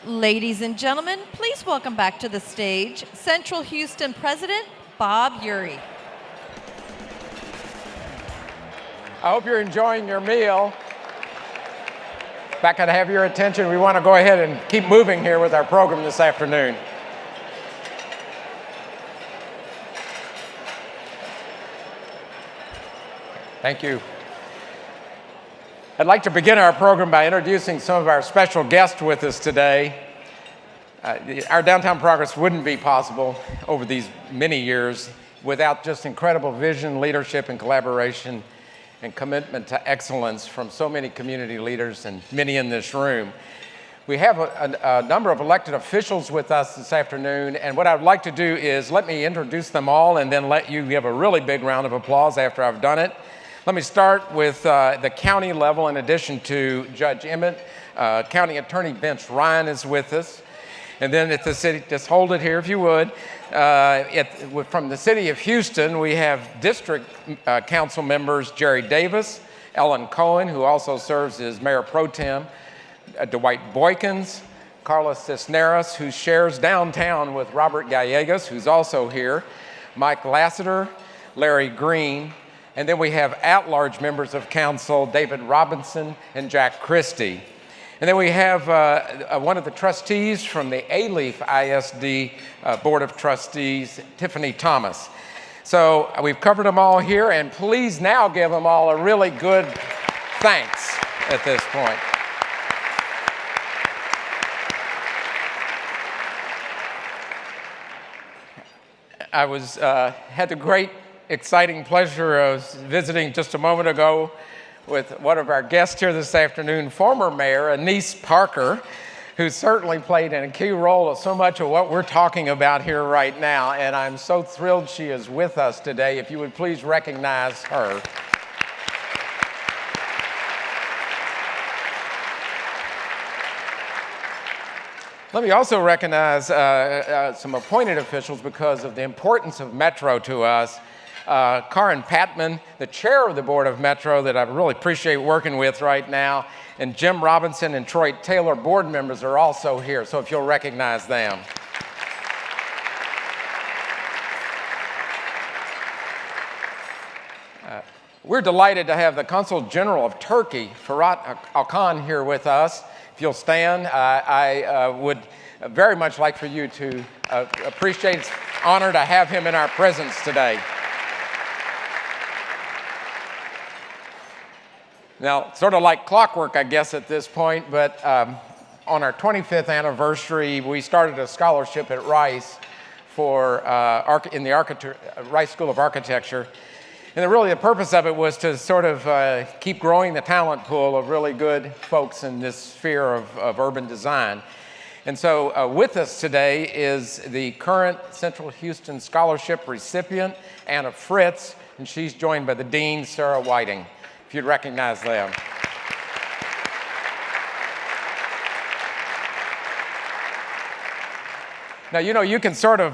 Ladies and gentlemen, please welcome back to the stage Central Houston President Bob Urey. I hope you're enjoying your meal. If I could have your attention, we want to go ahead and keep moving here with our program this afternoon. Thank you. I'd like to begin our program by introducing some of our special guests with us today. Our downtown progress wouldn't be possible over these many years without just incredible vision, leadership, and collaboration and commitment to excellence from so many community leaders and many in this room. We have a number of elected officials with us this afternoon, and what I'd like to do is let me introduce them all and then let you give a really big round of applause after I've done it. Let me start with the county level. In addition to Judge Emmett, County Attorney Vince Ryan is with us. And then at the city, just hold it here if you would. From the city of Houston, we have District Council members Jerry Davis, Ellen Cohen, who also serves as Mayor Pro Tem, Dwight Boykins, Carlos Cisneros, who shares downtown with Robert Gallegos, who's also here, Mike Lassiter, Larry Green, and then we have at-large members of council, David Robinson and Jack Christie. And then we have one of the trustees from the A-Leaf ISD Board of Trustees, Tiffany Thomas. So we've covered them all here, and please now give them all a really good thanks at this point. I had the great exciting pleasure of visiting just a moment ago with one of our guests here this afternoon, former Mayor Anise Parker, who certainly played in a key role of so much of what we're talking about here right now. And I'm so thrilled she is with us today. If you would please recognize her. Let me also recognize some appointed officials because of the importance of Metro to us. Karen Patman, the chair of the Board of Metro that I really appreciate working with right now, and Jim Robinson and Troy Taylor, board members, are also here, so if you'll recognize them. We're delighted to have the Consul General of Turkey, Ferhat Alkan, here with us. If you'll stand, I would very much like for you to appreciate, it's an honor to have him in our presence today. Now, sort of like clockwork, I guess, at this point, but on our 25th anniversary, we started a scholarship at Rice in the Rice School of Architecture. And really the purpose of it was to sort of keep growing the talent pool of really good folks in this sphere of urban design. And so with us today is the current Central Houston Scholarship recipient, Anna Fritz, and she's joined by the Dean, Sarah Whiting. If you'd recognize them. Now, you know, you can sort of,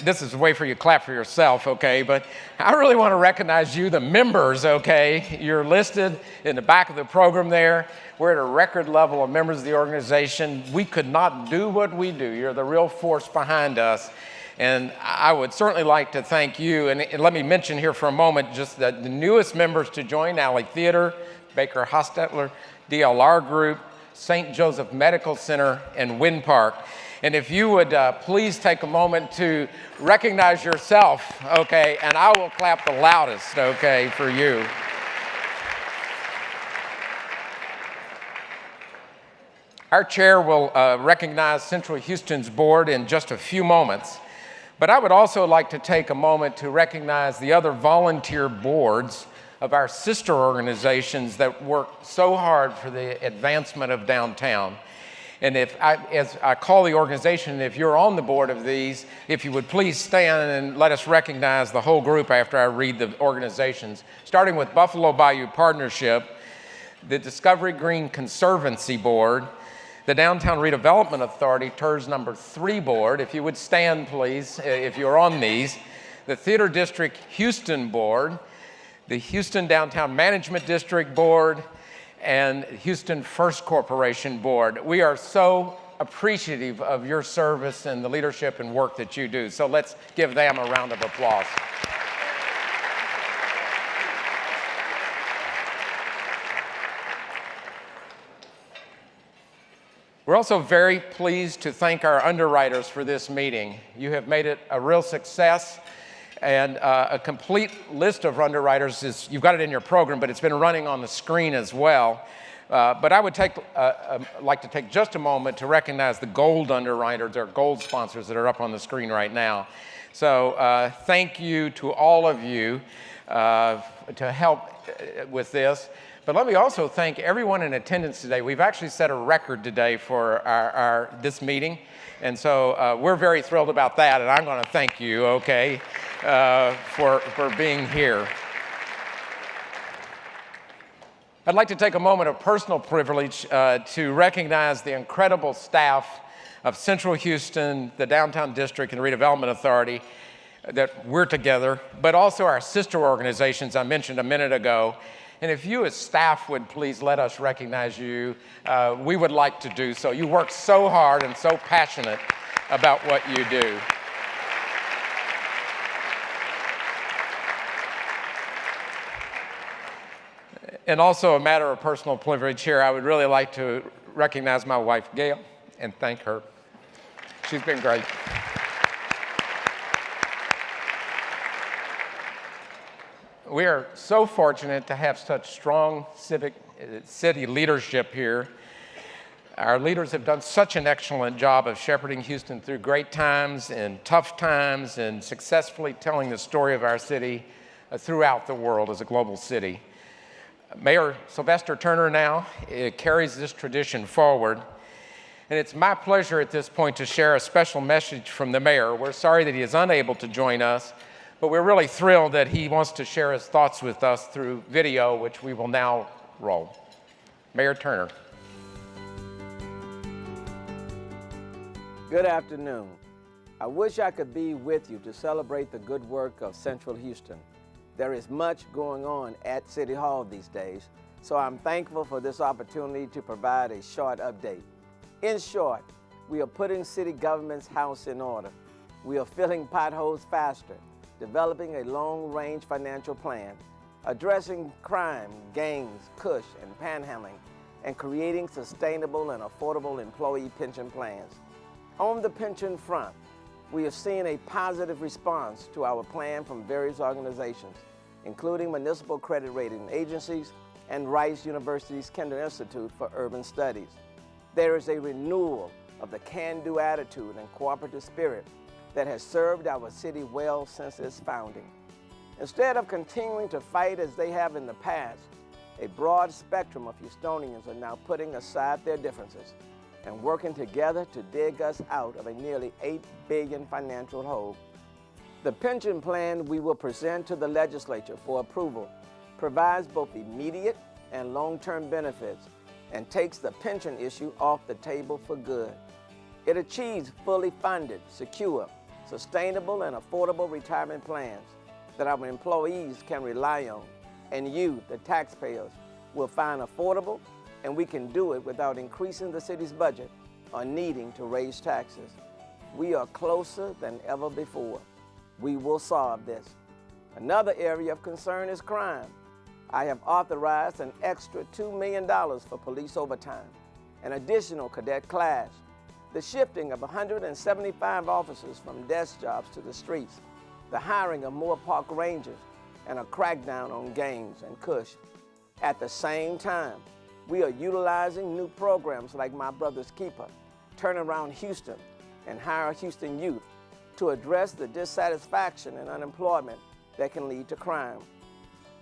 this is a way for you to clap for yourself, okay? But I really want to recognize you, the members, okay? You're listed in the back of the program there. We're at a record level of members of the organization. We could not do what we do. You're the real force behind us. And I would certainly like to thank you. And let me mention here for a moment just the newest members to join: Alley Theater, Baker Hostetler, DLR Group, St. Joseph Medical Center, and Wind Park. And if you would please take a moment to recognize yourself, okay, and I will clap the loudest, okay, for you. Our chair will recognize Central Houston's board in just a few moments. But I would also like to take a moment to recognize the other volunteer boards of our sister organizations that work so hard for the advancement of downtown. And as I call the organization, if you're on the board of these, if you would please stand and let us recognize the whole group after I read the organizations, starting with Buffalo Bayou Partnership, the Discovery Green Conservancy Board, the Downtown Redevelopment Authority, TERS number 3 board, if you would stand, please, if you're on these, the Theater District Houston Board, the Houston Downtown Management District Board, and Houston First Corporation Board. We are so appreciative of your service and the leadership and work that you do. So let's give them a round of applause. We're also very pleased to thank our underwriters for this meeting. You have made it a real success, and a complete list of underwriters you've got it in your program, but it's been running on the screen as well. But I would like to take just a moment to recognize the gold underwriters, or gold sponsors that are up on the screen right now. So thank you to all of you to help with this. But let me also thank everyone in attendance today. We've actually set a record today for this meeting. And so we're very thrilled about that, and I'm going to thank you, okay, for being here. I'd like to take a moment of personal privilege to recognize the incredible staff of Central Houston, the Downtown District, and the Redevelopment Authority that we're together, but also our sister organizations I mentioned a minute ago. And if you as staff would please let us recognize you, we would like to do so. You work so hard and so passionate about what you do. And also a matter of personal privilege here, I would really like to recognize my wife, Gail, and thank her. She's been great. We are so fortunate to have such strong city leadership here. Our leaders have done such an excellent job of shepherding Houston through great times and tough times and successfully telling the story of our city throughout the world as a global city. Mayor Sylvester Turner now carries this tradition forward. And it's my pleasure at this point to share a special message from the mayor. We're sorry that he is unable to join us, but we're really thrilled that he wants to share his thoughts with us through video, which we will now roll. Mayor Turner. Good afternoon. I wish I could be with you to celebrate the good work of Central Houston. There is much going on at City Hall these days, so I'm thankful for this opportunity to provide a short update. In short, we are putting city government's house in order. We are filling potholes faster, developing a long-range financial plan, addressing crime, gangs, cush, and panhandling, and creating sustainable and affordable employee pension plans. On the pension front, we have seen a positive response to our plan from various organizations, including municipal credit rating agencies and Rice University's Kinder Institute for Urban Studies. There is a renewal of the can-do attitude and cooperative spirit that has served our city well since its founding. Instead of continuing to fight as they have in the past, a broad spectrum of Houstonians are now putting aside their differences and working together to dig us out of a nearly $8 billion financial hole. The pension plan we will present to the legislature for approval provides both immediate and long-term benefits and takes the pension issue off the table for good. It achieves fully funded, secure, sustainable, and affordable retirement plans that our employees can rely on, and you, the taxpayers, will find affordable, and we can do it without increasing the city's budget or needing to raise taxes. We are closer than ever before. We will solve this. Another area of concern is crime. I have authorized an extra $2 million for police overtime, an additional cadet class, the shifting of 175 officers from desk jobs to the streets, the hiring of more park rangers, and a crackdown on gangs and cush. At the same time, we are utilizing new programs like My Brother's Keeper, Turn Around Houston, and Hire Houston Youth to address the dissatisfaction and unemployment that can lead to crime.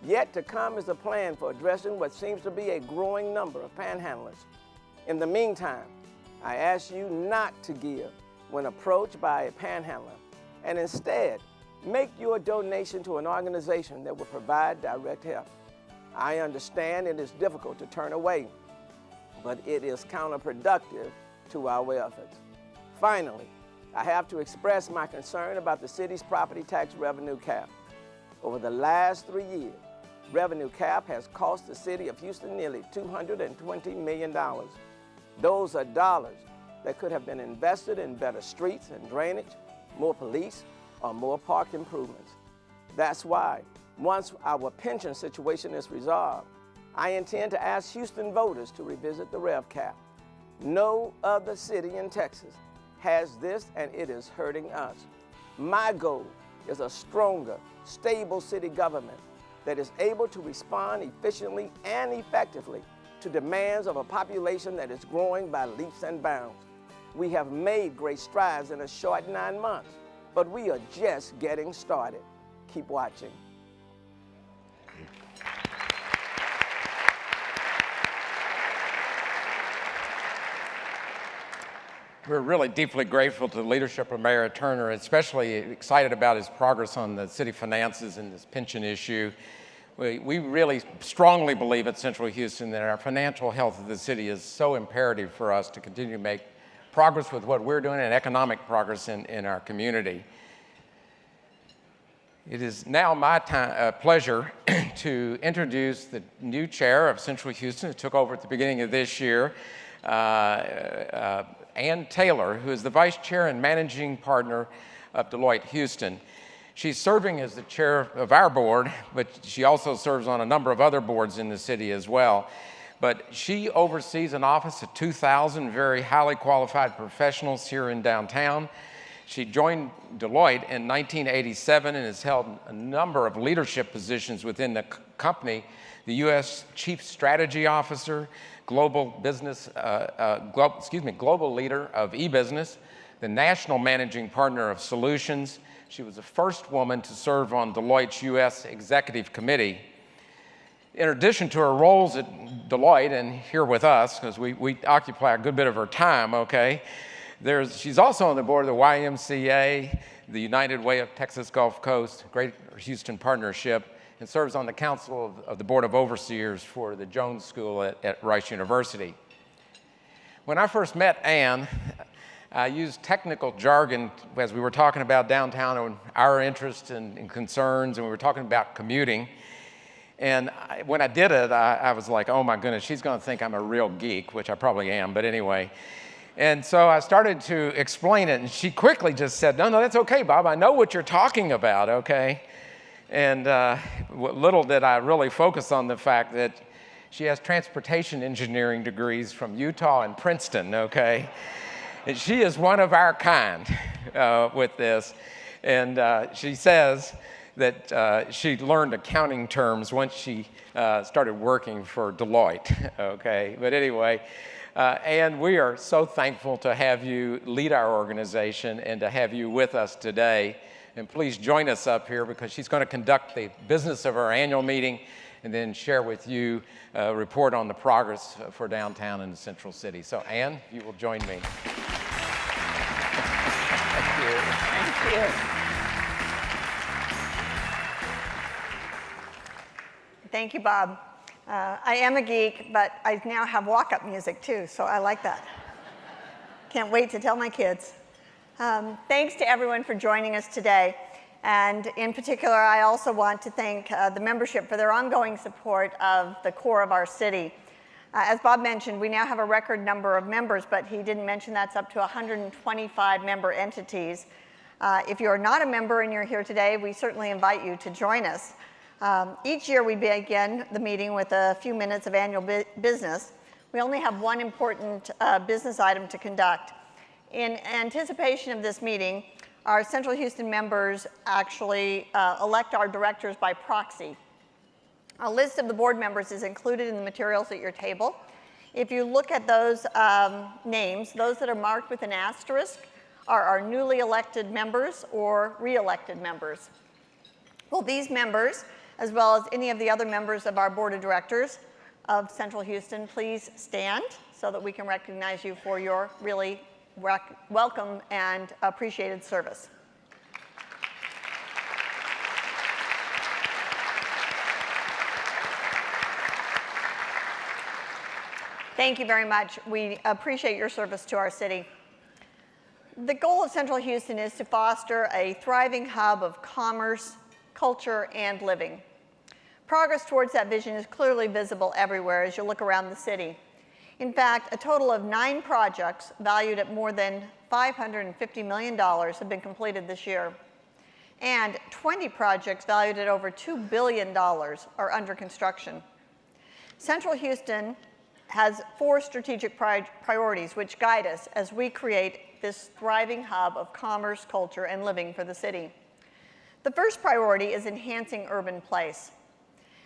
Yet to come is a plan for addressing what seems to be a growing number of panhandlers. In the meantime, I ask you not to give when approached by a panhandler, and instead, make your donation to an organization that will provide direct help. I understand it is difficult to turn away, but it is counterproductive to our efforts. Finally, I have to express my concern about the city's property tax revenue cap. Over the last 3 years, revenue cap has cost the city of Houston nearly $220 million. Those are dollars that could have been invested in better streets and drainage, more police, or more park improvements. That's why, once our pension situation is resolved, I intend to ask Houston voters to revisit the rev cap. No other city in Texas has this, and it is hurting us. My goal is a stronger, stable city government that is able to respond efficiently and effectively to demands of a population that is growing by leaps and bounds. We have made great strides in a short 9 months, but we are just getting started. Keep watching. We're really deeply grateful to the leadership of Mayor Turner, especially excited about his progress on the city finances and this pension issue. We really strongly believe at Central Houston that our financial health of the city is so imperative for us to continue to make progress with what we're doing and economic progress in our community. It is now my pleasure to introduce the new chair of Central Houston, who took over at the beginning of this year, Ann Taylor, who is the vice chair and managing partner of Deloitte Houston. She's serving as the chair of our board, but she also serves on a number of other boards in the city as well. But she oversees an office of 2,000 very highly qualified professionals here in downtown. She joined Deloitte in 1987 and has held a number of leadership positions within the company, the U.S. Chief Strategy Officer, global leader of e-business, the national managing partner of solutions. She was the first woman to serve on Deloitte's U.S. Executive Committee. In addition to her roles at Deloitte and here with us, because we occupy a good bit of her time, okay, she's also on the board of the YMCA, the United Way of Texas Gulf Coast, Greater Houston Partnership, and serves on the council of the Board of Overseers for the Jones School at Rice University. When I first met Ann, I used technical jargon as we were talking about downtown and our interests and concerns, and we were talking about commuting. And when I did it, I was like, oh my goodness, she's going to think I'm a real geek, which I probably am, but anyway. And so I started to explain it, and she quickly just said, no, that's okay, Bob. I know what you're talking about, okay? And little did I really focus on the fact that she has transportation engineering degrees from Utah and Princeton, okay? And she is one of our kind with this. And she says that she learned accounting terms once she started working for Deloitte, okay? But anyway, Ann, we are so thankful to have you lead our organization and to have you with us today. And please join us up here because she's going to conduct the business of our annual meeting and then share with you a report on the progress for downtown and the Central City. So Ann, if you will join me. Thank you. Thank you. Thank you, Bob. I am a geek, but I now have walk-up music too, so I like that. Can't wait to tell my kids. Thanks to everyone for joining us today. And in particular, I also want to thank the membership for their ongoing support of the core of our city. As Bob mentioned, we now have a record number of members, but he didn't mention that's up to 125 member entities. If you're not a member and you're here today, we certainly invite you to join us. Each year we begin the meeting with a few minutes of annual business. We only have one important business item to conduct. In anticipation of this meeting, our Central Houston members actually elect our directors by proxy. A list of the board members is included in the materials at your table. If you look at those names, those that are marked with an asterisk are our newly elected members or re-elected members. Well, these members, as well as any of the other members of our board of directors of Central Houston, please stand so that we can recognize you for your really welcome and appreciated service. Thank you very much. We appreciate your service to our city. The goal of Central Houston is to foster a thriving hub of commerce, culture, and living. Progress towards that vision is clearly visible everywhere as you look around the city. In fact, a total of 9 projects valued at more than $550 million have been completed this year, and 20 projects valued at over $2 billion are under construction. Central Houston has 4 strategic priorities which guide us as we create this thriving hub of commerce, culture, and living for the city. The first priority is enhancing urban place.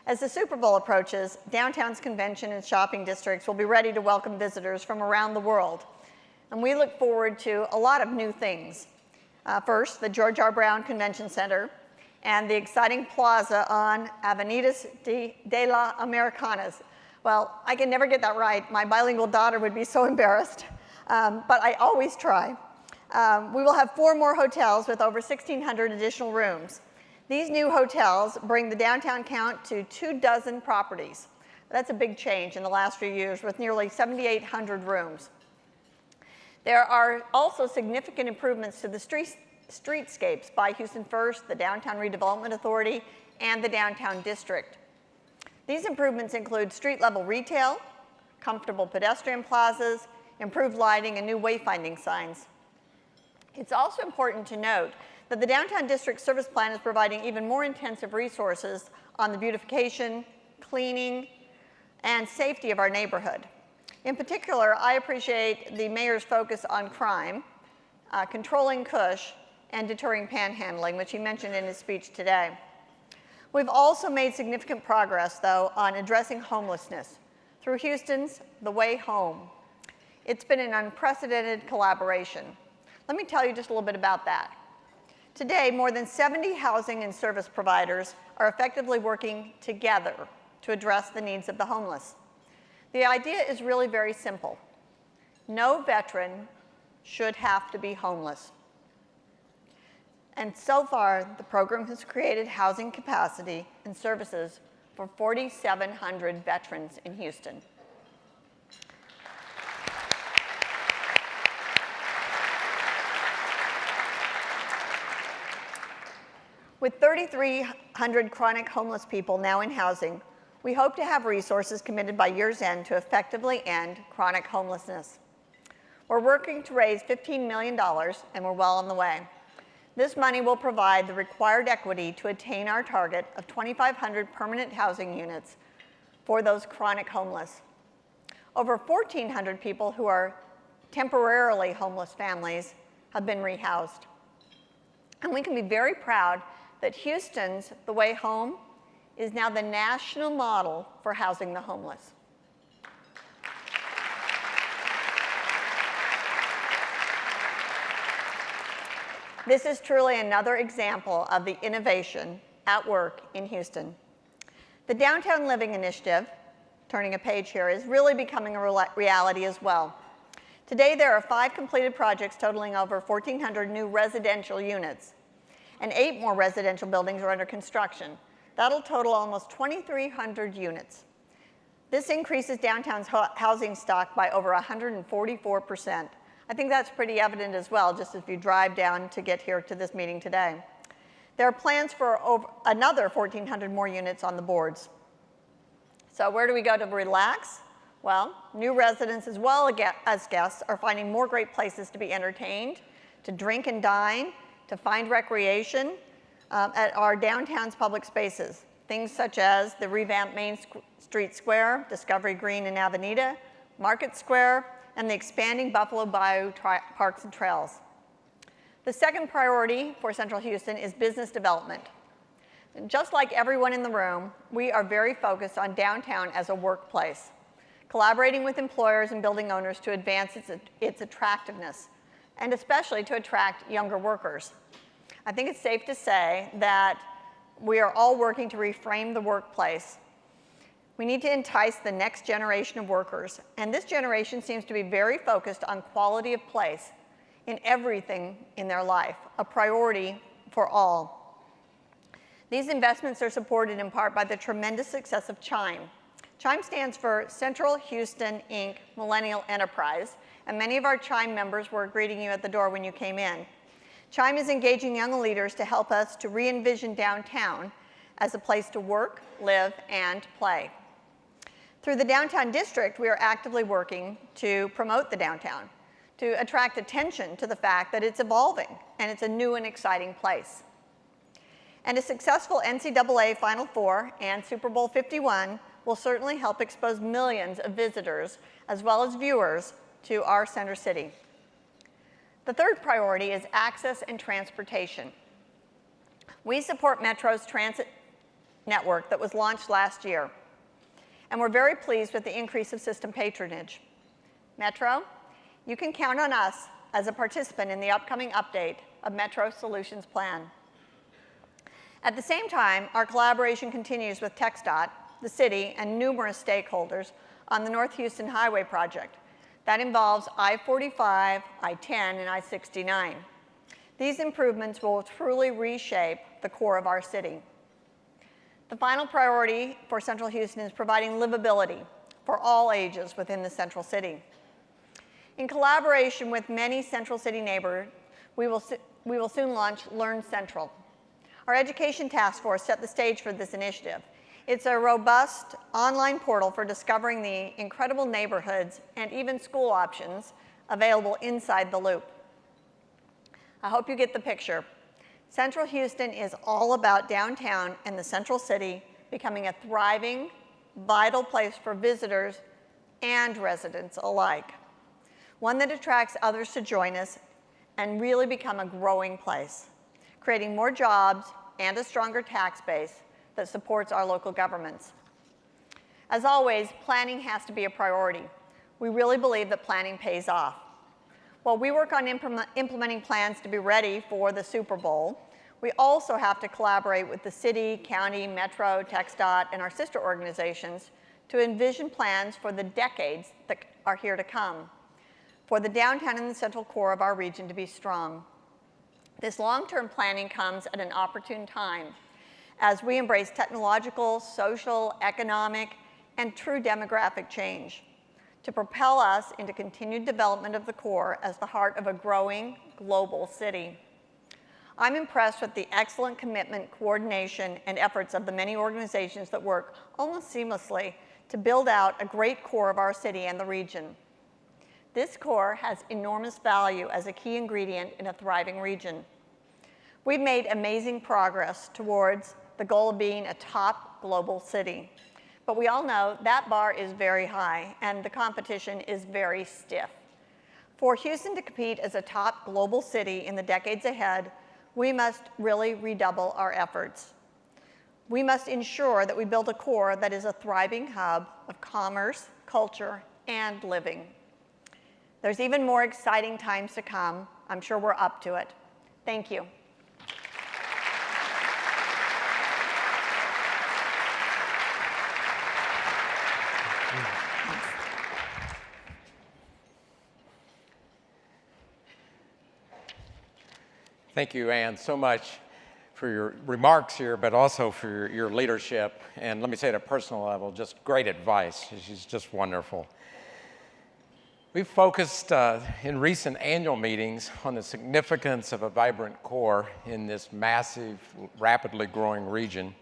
As the Super Bowl approaches, downtown's convention and shopping districts will be ready to welcome visitors from around the world. And we look forward to a lot of new things. First, the George R. Brown Convention Center and the exciting plaza on Avenidas de las Americanas. Well, I can never get that right. My bilingual daughter would be so embarrassed, but I always try. We will have 4 more hotels with over 1,600 additional rooms. These new hotels bring the downtown count to 24 properties. That's a big change in the last few years with nearly 7,800 rooms. There are also significant improvements to the streetscapes by Houston First, the Downtown Redevelopment Authority, and the Downtown District. These improvements include street-level retail, comfortable pedestrian plazas, improved lighting, and new wayfinding signs. It's also important to note that the Downtown District Service Plan is providing even more intensive resources on the beautification, cleaning, and safety of our neighborhood. In particular, I appreciate the mayor's focus on crime, controlling cush, and deterring panhandling, which he mentioned in his speech today. We've also made significant progress, though, on addressing homelessness through Houston's The Way Home. It's been an unprecedented collaboration. Let me tell you just a little bit about that. Today, more than 70 housing and service providers are effectively working together to address the needs of the homeless. The idea is really very simple. No veteran should have to be homeless. And so far, the program has created housing capacity and services for 4,700 veterans in Houston. With 3,300 chronic homeless people now in housing, we hope to have resources committed by year's end to effectively end chronic homelessness. We're working to raise $15 million, and we're well on the way. This money will provide the required equity to attain our target of 2,500 permanent housing units for those chronic homeless. Over 1,400 people who are temporarily homeless families have been rehoused. And we can be very proud that Houston's The Way Home is now the national model for housing the homeless. This is truly another example of the innovation at work in Houston. The Downtown Living Initiative, turning a page here, is really becoming a reality as well. Today, there are 5 completed projects totaling over 1,400 new residential units, and 8 more residential buildings are under construction. That'll total almost 2,300 units. This increases downtown's housing stock by over 144%. I think that's pretty evident as well, just if you drive down to get here to this meeting today. There are plans for another 1,400 more units on the boards. So where do we go to relax? Well, new residents as well as guests are finding more great places to be entertained, to drink and dine, to find recreation at our downtown's public spaces. Things such as the revamped Main Street Square, Discovery Green and Avenida, Market Square, and the expanding Buffalo Bayou Parks and Trails. The second priority for Central Houston is business development. And just like everyone in the room, we are very focused on downtown as a workplace, collaborating with employers and building owners to advance its attractiveness, and especially to attract younger workers. I think it's safe to say that we are all working to reframe the workplace. We need to entice the next generation of workers, and this generation seems to be very focused on quality of place in everything in their life, a priority for all. These investments are supported in part by the tremendous success of CHIME. CHIME stands for Central Houston, Inc. Millennial Enterprise, and many of our CHIME members were greeting you at the door when you came in. CHIME is engaging young leaders to help us to re-envision downtown as a place to work, live, and play. Through the Downtown District, we are actively working to promote the downtown, to attract attention to the fact that it's evolving and it's a new and exciting place. And a successful NCAA Final Four and Super Bowl 51 will certainly help expose millions of visitors as well as viewers to our Center City. The third priority is access and transportation. We support Metro's transit network that was launched last year, and we're very pleased with the increase of system patronage. Metro, you can count on us as a participant in the upcoming update of Metro Solutions Plan. At the same time, our collaboration continues with TxDOT, the city, and numerous stakeholders on the North Houston Highway project. That involves I-45, I-10, and I-69. These improvements will truly reshape the core of our city. The final priority for Central Houston is providing livability for all ages within the Central City. In collaboration with many Central City neighbors, we will soon launch Learn Central. Our education task force set the stage for this initiative. It's a robust online portal for discovering the incredible neighborhoods and even school options available inside the loop. I hope you get the picture. Central Houston is all about downtown and the Central City becoming a thriving, vital place for visitors and residents alike. One that attracts others to join us and really become a growing place, creating more jobs and a stronger tax base that supports our local governments. As always, planning has to be a priority. We really believe that planning pays off. While we work on implementing plans to be ready for the Super Bowl, we also have to collaborate with the city, county, Metro, TxDOT, and our sister organizations to envision plans for the decades that are here to come, for the downtown and the central core of our region to be strong. This long-term planning comes at an opportune time as we embrace technological, social, economic, and true demographic change to propel us into continued development of the core as the heart of a growing global city. I'm impressed with the excellent commitment, coordination, and efforts of the many organizations that work almost seamlessly to build out a great core of our city and the region. This core has enormous value as a key ingredient in a thriving region. We've made amazing progress towards the goal of being a top global city. But we all know that bar is very high and the competition is very stiff. For Houston to compete as a top global city in the decades ahead, we must really redouble our efforts. We must ensure that we build a core that is a thriving hub of commerce, culture, and living. There's even more exciting times to come. I'm sure we're up to it. Thank you. Thank you, Ann, so much for your remarks here, but also for your leadership. And let me say at a personal level, just great advice. She's just wonderful. We've focused in recent annual meetings on the significance of a vibrant core in this massive, rapidly growing region.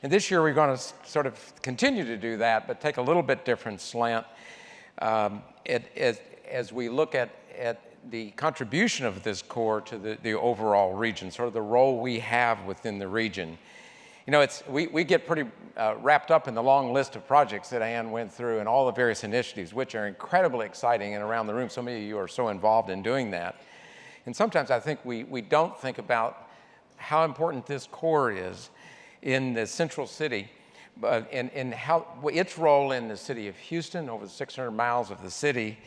And this year we're going to sort of continue to do that, but take a little bit different slant as we look at the contribution of this core to the overall region, sort of the role we have within the region. You know, we get pretty wrapped up in the long list of projects that Ann went through and all the various initiatives, which are incredibly exciting, and around the room, so many of you are so involved in doing that. And sometimes I think we don't think about how important this core is in the central city, and how its role in the city of Houston, over the 600 miles of the city,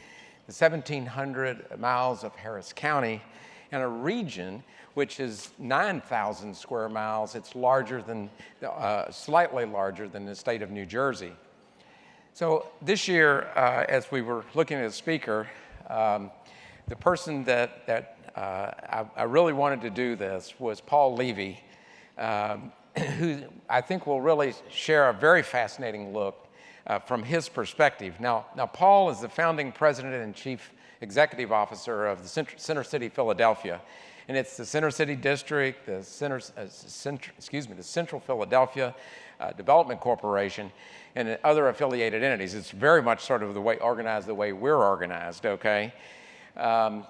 the 1,700 miles of Harris County, and a region which is 9,000 square miles. It's larger than, slightly larger than the state of New Jersey. So this year, as we were looking at a speaker, the person that I really wanted to do this was Paul Levy, who I think will really share a very fascinating look from his perspective. Now, Paul is the founding president and chief executive officer of the Center City, Philadelphia. And it's the Center City District, the Central Philadelphia Development Corporation, and other affiliated entities. It's very much sort of the way organized the way we're organized, okay? And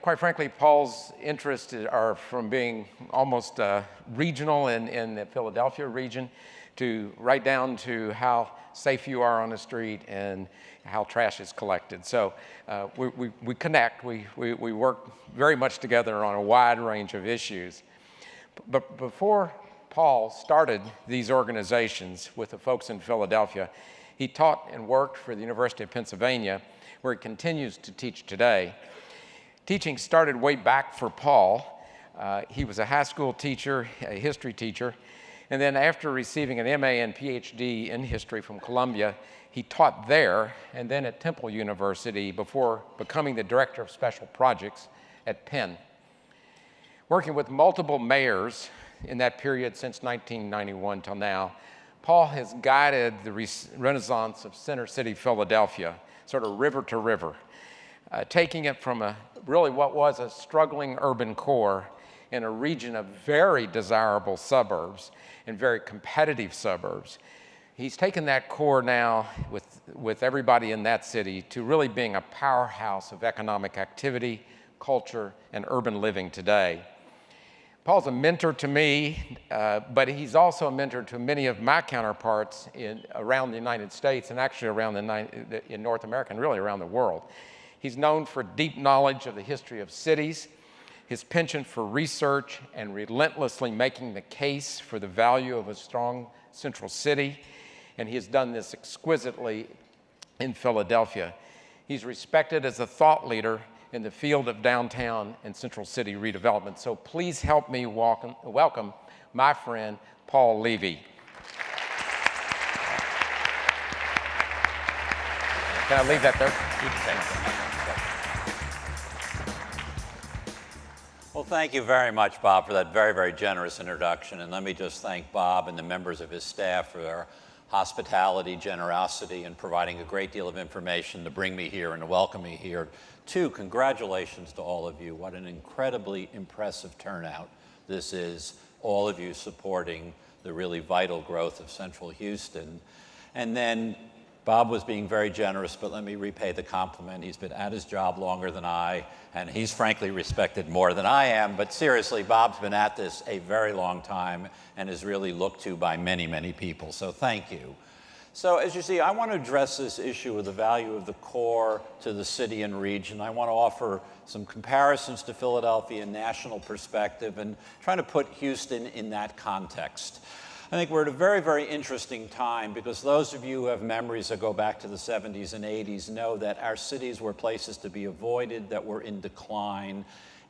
quite frankly, Paul's interests are from being almost regional in the Philadelphia region to right down to how safe you are on the street and how trash is collected. So we connect, we work very much together on a wide range of issues. But before Paul started these organizations with the folks in Philadelphia, he taught and worked for the University of Pennsylvania, where he continues to teach today. Teaching started way back for Paul. He was a high school teacher, a history teacher, and then after receiving an MA and PhD in history from Columbia, he taught there and then at Temple University before becoming the director of special projects at Penn. Working with multiple mayors in that period since 1991 till now, Paul has guided the renaissance of Center City, Philadelphia, sort of river to river, taking it from really what was a struggling urban core in a region of very desirable suburbs and very competitive suburbs. He's taken that core now with everybody in that city to really being a powerhouse of economic activity, culture, and urban living today. Paul's a mentor to me, but he's also a mentor to many of my counterparts around the United States and actually around in North America and really around the world. He's known for deep knowledge of the history of cities, his penchant for research, and relentlessly making the case for the value of a strong central city, and he has done this exquisitely in Philadelphia. He's respected as a thought leader in the field of downtown and central city redevelopment. So please help me welcome my friend, Paul Levy. Can I leave that there? You can take it. Well, thank you very much, Bob, for that very, very generous introduction. And let me just thank Bob and the members of his staff for their hospitality, generosity, and providing a great deal of information to bring me here and to welcome me here. Too, congratulations to all of you. What an incredibly impressive turnout this is, all of you supporting the really vital growth of Central Houston. And then Bob was being very generous, but let me repay the compliment. He's been at his job longer than I, and he's frankly respected more than I am. But seriously, Bob's been at this a very long time and is really looked to by many, many people. So thank you. So as you see, I want to address this issue of the value of the core to the city and region. I want to offer some comparisons to Philadelphia in national perspective and trying to put Houston in that context. I think we're at a very, very interesting time because those of you who have memories that go back to the 70s and 80s know that our cities were places to be avoided, that were in decline.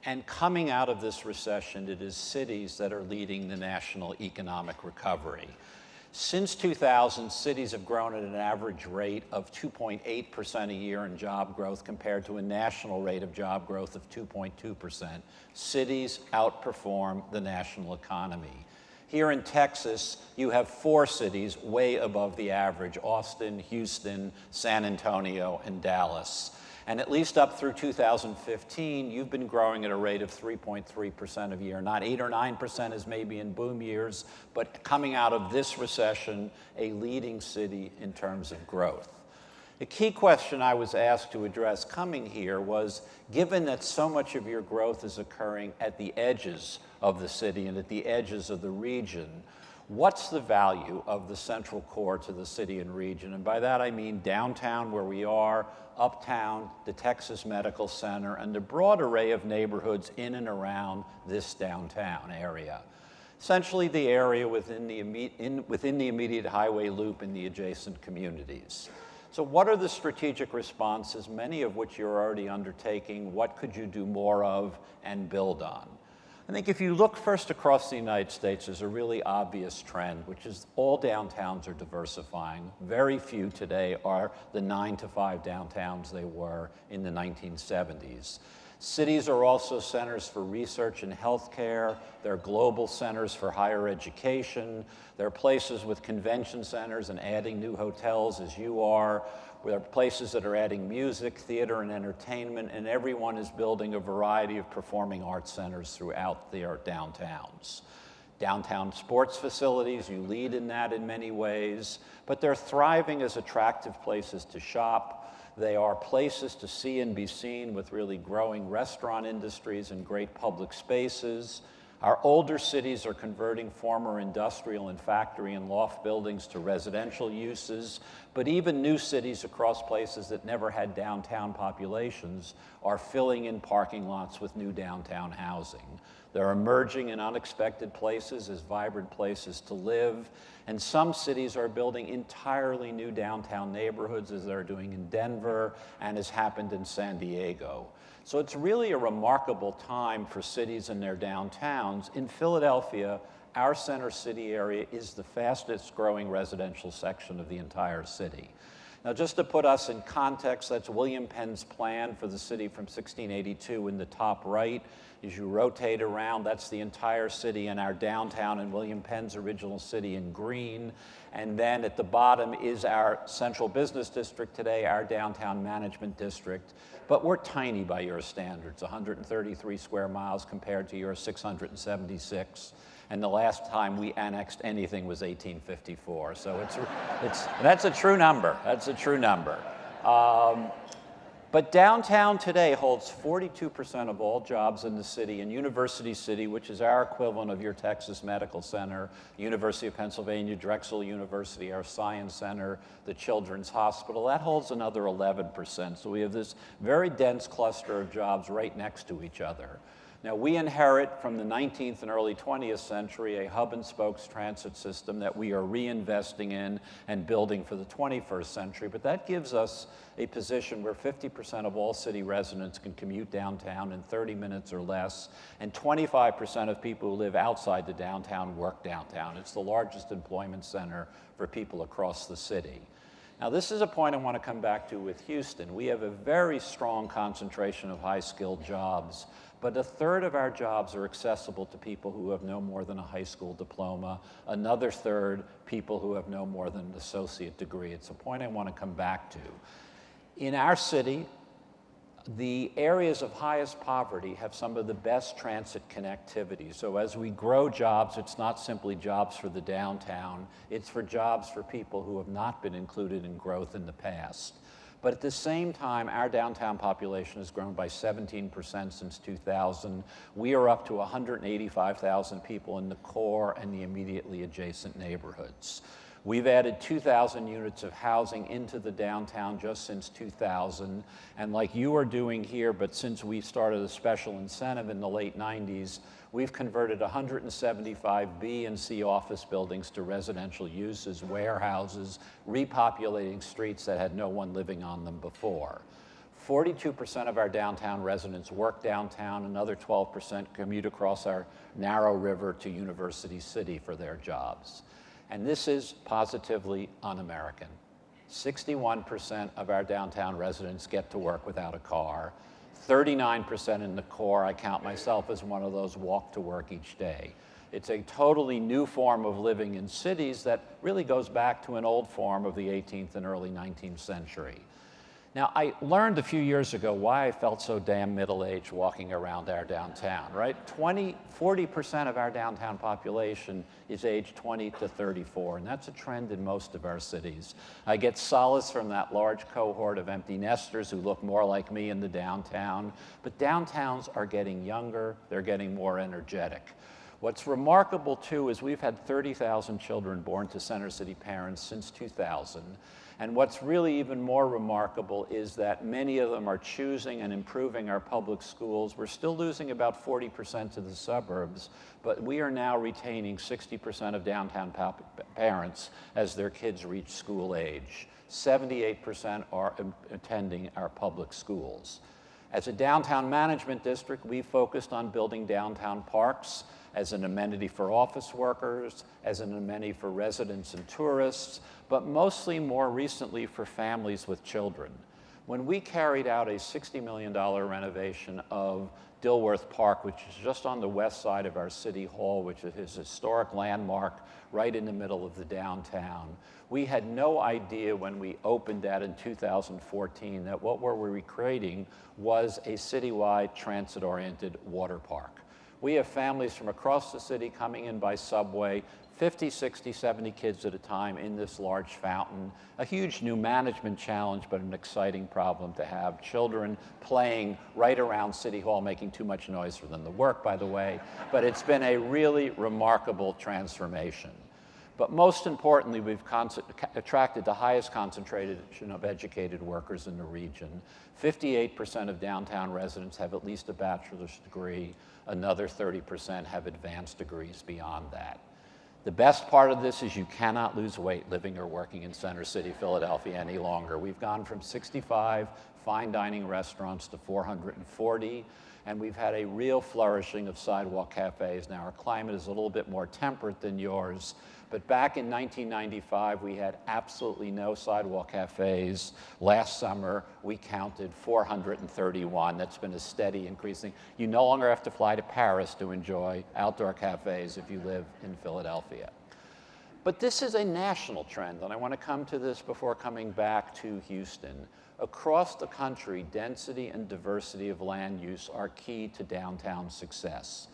And coming out of this recession, it is cities that are leading the national economic recovery. Since 2000, cities have grown at an average rate of 2.8% a year in job growth compared to a national rate of job growth of 2.2%. Cities outperform the national economy. Here in Texas, you have 4 cities way above the average: Austin, Houston, San Antonio, and Dallas. And at least up through 2015, you've been growing at a rate of 3.3% a year. Not 8 or 9% as maybe in boom years, but coming out of this recession, a leading city in terms of growth. The key question I was asked to address coming here was, given that so much of your growth is occurring at the edges of the city and at the edges of the region, what's the value of the central core to the city and region? And by that I mean downtown where we are, uptown, the Texas Medical Center, and the broad array of neighborhoods in and around this downtown area. Essentially the area within the immediate highway loop and the adjacent communities. So what are the strategic responses, many of which you're already undertaking? What could you do more of and build on? I think if you look first across the United States, there's a really obvious trend, which is all downtowns are diversifying. Very few today are the 9-to-5 downtowns they were in the 1970s. Cities are also centers for research and healthcare. They're global centers for higher education. They're places with convention centers and adding new hotels, as you are. There are places that are adding music, theater, and entertainment, and everyone is building a variety of performing arts centers throughout their downtowns. Downtown sports facilities, you lead in that in many ways, but they're thriving as attractive places to shop. They are places to see and be seen with really growing restaurant industries and great public spaces. Our older cities are converting former industrial and factory and loft buildings to residential uses, but even new cities across places that never had downtown populations are filling in parking lots with new downtown housing. They're emerging in unexpected places as vibrant places to live, and some cities are building entirely new downtown neighborhoods, as they're doing in Denver and has happened in San Diego. So it's really a remarkable time for cities and their downtowns. In Philadelphia, our center city area is the fastest growing residential section of the entire city. Now, just to put us in context, that's William Penn's plan for the city from 1682 in the top right. As you rotate around, that's the entire city and our downtown and William Penn's original city in green. And then at the bottom is our central business district today, our downtown management district. But we're tiny by your standards, 133 square miles compared to your 676. And the last time we annexed anything was 1854. So that's a true number. That's a true number. But downtown today holds 42% of all jobs in the city, and University City, which is our equivalent of your Texas Medical Center, University of Pennsylvania, Drexel University, our Science Center, the Children's Hospital, that holds another 11%. So we have this very dense cluster of jobs right next to each other. Now, we inherit from the 19th and early 20th century a hub and spokes transit system that we are reinvesting in and building for the 21st century, but that gives us a position where 50% of all city residents can commute downtown in 30 minutes or less, and 25% of people who live outside the downtown work downtown. It's the largest employment center for people across the city. Now, this is a point I want to come back to with Houston. We have a very strong concentration of high-skilled jobs, but a third of our jobs are accessible to people who have no more than a high school diploma, another third people who have no more than an associate degree. It's a point I want to come back to. In our city, the areas of highest poverty have some of the best transit connectivity. So as we grow jobs, it's not simply jobs for the downtown, it's for jobs for people who have not been included in growth in the past. But at the same time, our downtown population has grown by 17% since 2000. We are up to 185,000 people in the core and the immediately adjacent neighborhoods. We've added 2,000 units of housing into the downtown just since 2000. And like you are doing here, but since we started a special incentive in the late 90s, we've converted 175 B and C office buildings to residential uses, warehouses, repopulating streets that had no one living on them before. 42% of our downtown residents work downtown, another 12% commute across our narrow river to University City for their jobs. And this is positively un-American. 61% of our downtown residents get to work without a car. 39% in the core. I count myself as one of those walk to work each day. It's a totally new form of living in cities that really goes back to an old form of the 18th and early 19th century. Now, I learned a few years ago why I felt so damn middle-aged walking around our downtown, right? 40% of our downtown population is aged 20 to 34, and that's a trend in most of our cities. I get solace from that large cohort of empty nesters who look more like me in the downtown, but downtowns are getting younger, they're getting more energetic. What's remarkable, too, is we've had 30,000 children born to Center City parents since 2000. And what's really even more remarkable is that many of them are choosing and improving our public schools. We're still losing about 40% to the suburbs, but we are now retaining 60% of downtown parents as their kids reach school age. 78% are attending our public schools. As a downtown management district, we focused on building downtown parks as an amenity for office workers, as an amenity for residents and tourists, but mostly more recently for families with children. When we carried out a $60 million renovation of Dilworth Park, which is just on the west side of our city hall, which is a historic landmark right in the middle of the downtown, we had no idea when we opened that in 2014 that what we were recreating was a citywide transit-oriented water park. We have families from across the city coming in by subway, 50, 60, 70 kids at a time in this large fountain. A huge new management challenge, but an exciting problem to have. Children playing right around City Hall, making too much noise for them to work, by the way. But it's been a really remarkable transformation. But most importantly, we've attracted the highest concentration of educated workers in the region. 58% of downtown residents have at least a bachelor's degree. Another 30% have advanced degrees beyond that. The best part of this is you cannot lose weight living or working in Center City, Philadelphia any longer. We've gone from 65 fine dining restaurants to 440, and we've had a real flourishing of sidewalk cafes. Now, our climate is a little bit more temperate than yours, but back in 1995, we had absolutely no sidewalk cafes. Last summer, we counted 431. That's been a steady increasing. You no longer have to fly to Paris to enjoy outdoor cafes if you live in Philadelphia. But this is a national trend, and I want to come to this before coming back to Houston. Across the country, density and diversity of land use are key to downtown success.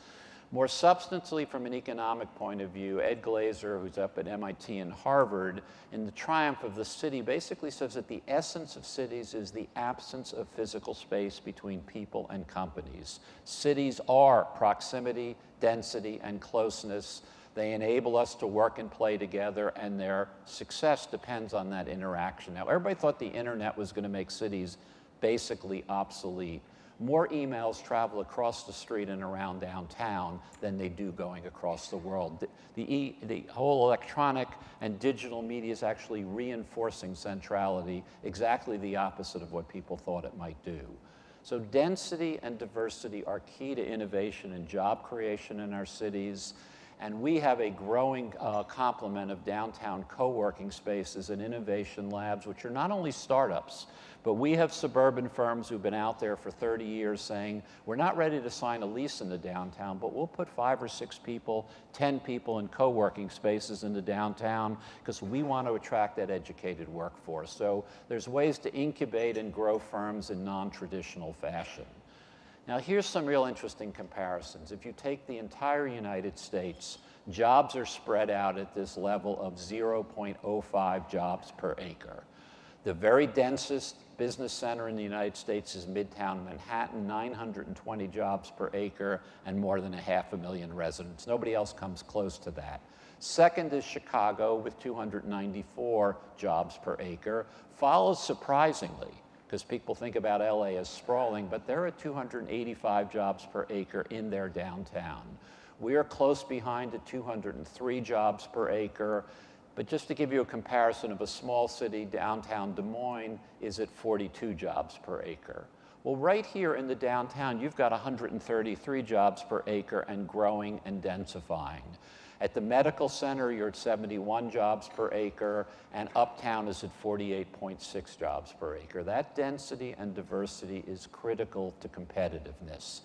More substantially, from an economic point of view, Ed Glazer, who's up at MIT and Harvard, in The Triumph of the City, basically says that the essence of cities is the absence of physical space between people and companies. Cities are proximity, density, and closeness. They enable us to work and play together, and their success depends on that interaction. Now, everybody thought the internet was going to make cities basically obsolete. More emails travel across the street and around downtown than they do going across the world. The whole electronic and digital media is actually reinforcing centrality, exactly the opposite of what people thought it might do. So density and diversity are key to innovation and job creation in our cities. And we have a growing complement of downtown co-working spaces and innovation labs, which are not only startups, but we have suburban firms who've been out there for 30 years saying, we're not ready to sign a lease in the downtown, but we'll put 5 or 6 people, 10 people in co-working spaces in the downtown because we want to attract that educated workforce. So there's ways to incubate and grow firms in non-traditional fashion. Now, here's some real interesting comparisons. If you take the entire United States, jobs are spread out at this level of 0.05 jobs per acre. The very densest business center in the United States is Midtown Manhattan, 920 jobs per acre and more than 500,000 residents. Nobody else comes close to that. Second is Chicago with 294 jobs per acre, follows surprisingly, because people think about LA as sprawling, but they're at 285 jobs per acre in their downtown. We are close behind at 203 jobs per acre, but just to give you a comparison of a small city, downtown Des Moines is at 42 jobs per acre. Well, right here in the downtown, you've got 133 jobs per acre and growing and densifying. At the medical center, you're at 71 jobs per acre, and uptown is at 48.6 jobs per acre. That density and diversity is critical to competitiveness.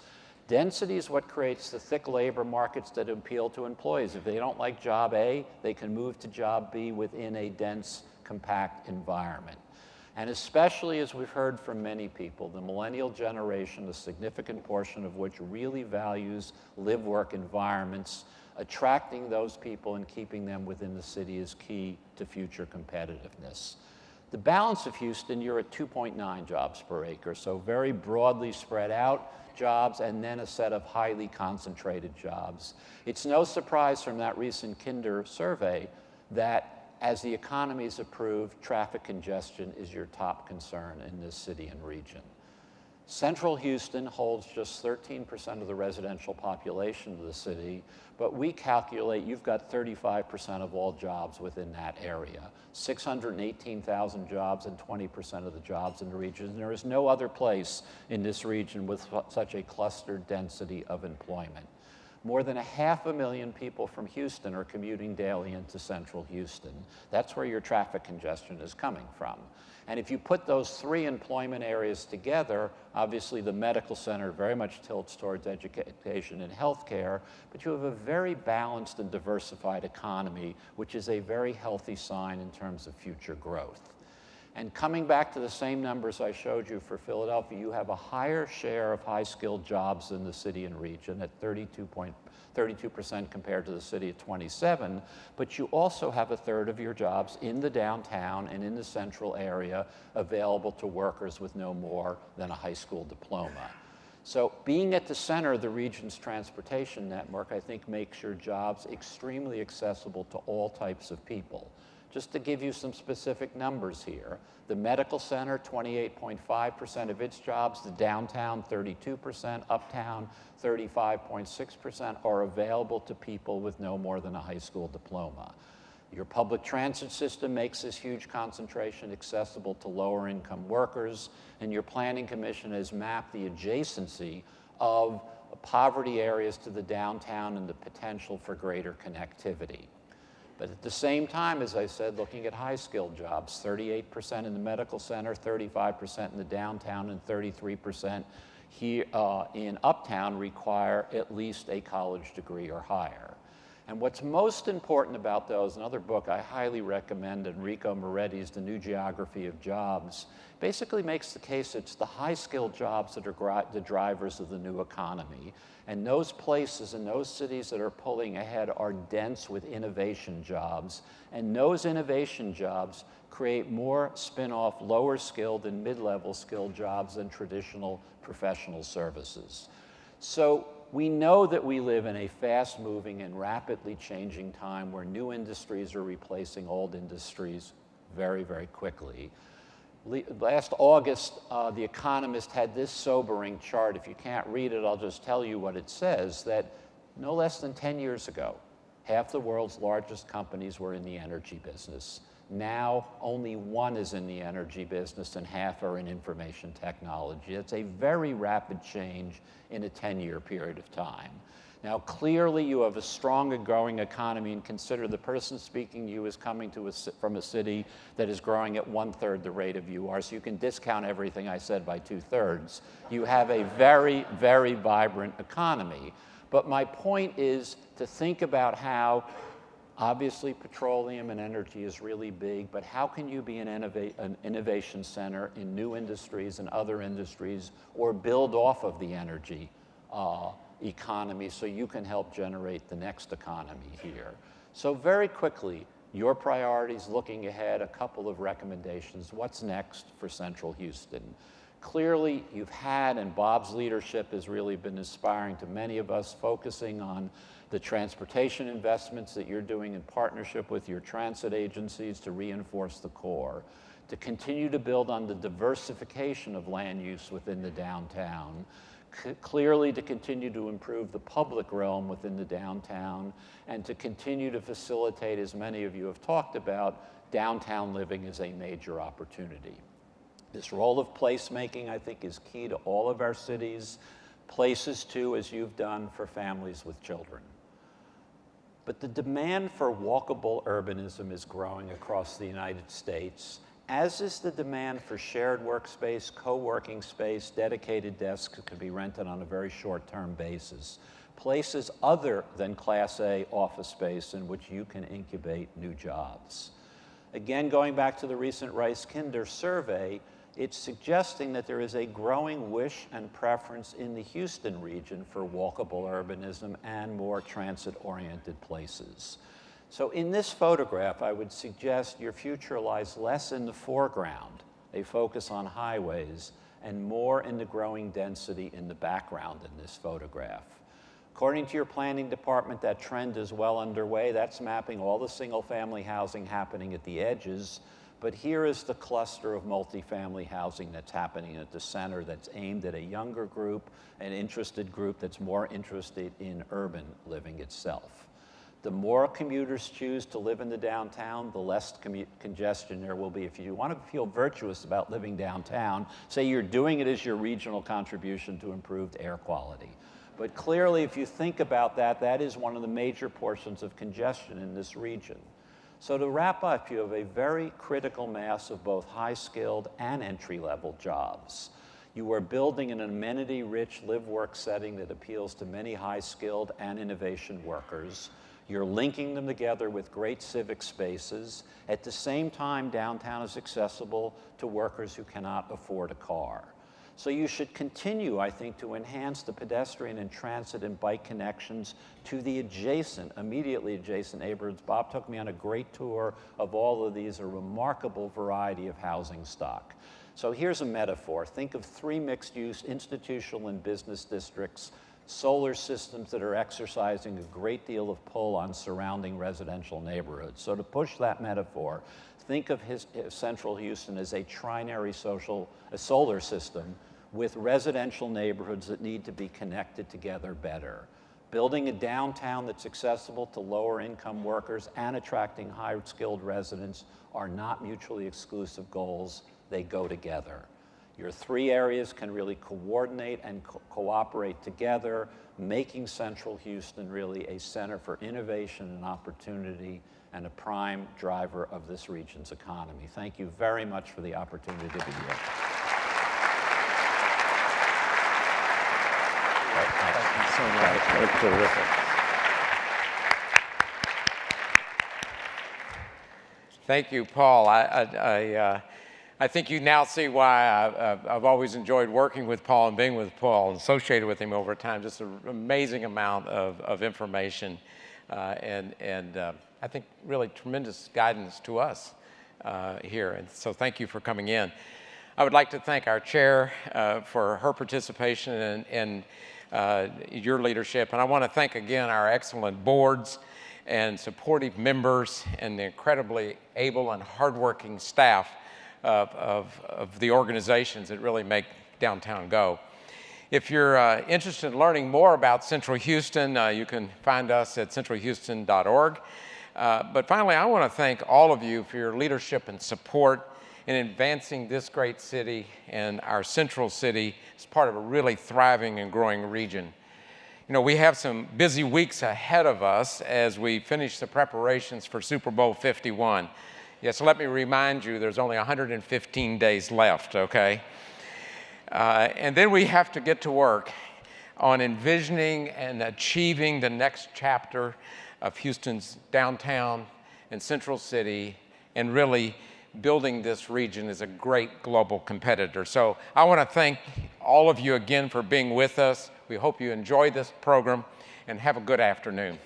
Density is what creates the thick labor markets that appeal to employees. If they don't like job A, they can move to job B within a dense, compact environment. And especially as we've heard from many people, the millennial generation, a significant portion of which really values live-work environments, attracting those people and keeping them within the city is key to future competitiveness. The balance of Houston, you're at 2.9 jobs per acre, so very broadly spread out jobs and then a set of highly concentrated jobs. It's no surprise from that recent Kinder survey that as the economy's improved, traffic congestion is your top concern in this city and region. Central Houston holds just 13% of the residential population of the city, but we calculate you've got 35% of all jobs within that area. 618,000 jobs and 20% of the jobs in the region. And there is no other place in this region with such a clustered density of employment. More than 500,000 people from Houston are commuting daily into central Houston. That's where your traffic congestion is coming from. And if you put those 3 employment areas together, obviously the medical center very much tilts towards education and healthcare, but you have a very balanced and diversified economy, which is a very healthy sign in terms of future growth. And coming back to the same numbers I showed you for Philadelphia, you have a higher share of high-skilled jobs in the city and region at 32% compared to the city at 27%, but you also have a third of your jobs in the downtown and in the central area available to workers with no more than a high school diploma. So being at the center of the region's transportation network, I think, makes your jobs extremely accessible to all types of people. Just to give you some specific numbers here, the medical center, 28.5% of its jobs, the downtown, 32%, uptown, 35.6% are available to people with no more than a high school diploma. Your public transit system makes this huge concentration accessible to lower income workers, and your planning commission has mapped the adjacency of poverty areas to the downtown and the potential for greater connectivity. But at the same time, as I said, looking at high-skilled jobs, 38% in the medical center, 35% in the downtown, and 33% here in uptown require at least a college degree or higher. And what's most important about those, another book I highly recommend, Enrico Moretti's The New Geography of Jobs, basically makes the case it's the high-skilled jobs that are the drivers of the new economy. And those places and those cities that are pulling ahead are dense with innovation jobs. And those innovation jobs create more spin-off, lower skilled and mid-level skilled jobs than traditional professional services. So we know that we live in a fast-moving and rapidly changing time where new industries are replacing old industries very, very quickly. Last August, The Economist had this sobering chart. If you can't read it, I'll just tell you what it says, that no less than 10 years ago, half the world's largest companies were in the energy business. Now, only 1 is in the energy business and half are in information technology. It's a very rapid change in a 10-year period of time. Now, clearly, you have a strong and growing economy, and consider the person speaking to you is coming from a city that is growing at 1/3 the rate of you are, so you can discount everything I said by 2/3. You have a very, very vibrant economy. But my point is to think about how, obviously, petroleum and energy is really big, but how can you be an innovation center in new industries and other industries, or build off of the energy economy so you can help generate the next economy here? So very quickly, your priorities, looking ahead, a couple of recommendations. What's next for Central Houston? Clearly, you've had, and Bob's leadership has really been inspiring to many of us, focusing on the transportation investments that you're doing in partnership with your transit agencies to reinforce the core, to continue to build on the diversification of land use within the downtown, clearly to continue to improve the public realm within the downtown, and to continue to facilitate, as many of you have talked about, downtown living as a major opportunity. This role of placemaking, I think, is key to all of our cities, places too, as you've done for families with children. But the demand for walkable urbanism is growing across the United States, as is the demand for shared workspace, co-working space, dedicated desks that can be rented on a very short-term basis, places other than Class A office space in which you can incubate new jobs. Again, going back to the recent Rice-Kinder survey, it's suggesting that there is a growing wish and preference in the Houston region for walkable urbanism and more transit-oriented places. So in this photograph, I would suggest your future lies less in the foreground, a focus on highways, and more in the growing density in the background in this photograph. According to your planning department, that trend is well underway. That's mapping all the single-family housing happening at the edges. But here is the cluster of multifamily housing that's happening at the center that's aimed at a younger group, an interested group that's more interested in urban living itself. The more commuters choose to live in the downtown, the less congestion there will be. If you want to feel virtuous about living downtown, say you're doing it as your regional contribution to improved air quality. But clearly, if you think about that, that is one of the major portions of congestion in this region. So to wrap up, you have a very critical mass of both high-skilled and entry-level jobs. You are building an amenity-rich live-work setting that appeals to many high-skilled and innovation workers. You're linking them together with great civic spaces. At the same time, downtown is accessible to workers who cannot afford a car. So you should continue, I think, to enhance the pedestrian and transit and bike connections to the adjacent, immediately adjacent neighborhoods. Bob took me on a great tour of all of these, a remarkable variety of housing stock. So here's a metaphor. Think of 3 mixed-use institutional and business districts, solar systems that are exercising a great deal of pull on surrounding residential neighborhoods. So to push that metaphor, think of Central Houston as a trinary solar system with residential neighborhoods that need to be connected together better. Building a downtown that's accessible to lower income workers and attracting high skilled residents are not mutually exclusive goals, they go together. Your 3 areas can really coordinate and cooperate together, making Central Houston really a center for innovation and opportunity and a prime driver of this region's economy. Thank you very much for the opportunity to be here. Thank you so much. That's terrific. Thank you, Paul. I think you now see why I've always enjoyed working with Paul and being with Paul and associated with him over time. Just an amazing amount of information and I think really tremendous guidance to us here. And so thank you for coming in. I would like to thank our chair for her participation and your leadership. And I want to thank again our excellent boards and supportive members and the incredibly able and hardworking staff of the organizations that really make downtown go. If you're interested in learning more about Central Houston, you can find us at centralhouston.org. But finally, I want to thank all of you for your leadership and support in advancing this great city and our central city as part of a really thriving and growing region. You know, we have some busy weeks ahead of us as we finish the preparations for Super Bowl 51. Yes, let me remind you, there's only 115 days left, okay? And then we have to get to work on envisioning and achieving the next chapter of Houston's downtown and central city and really building this region as a great global competitor. So I want to thank all of you again for being with us. We hope you enjoy this program and have a good afternoon.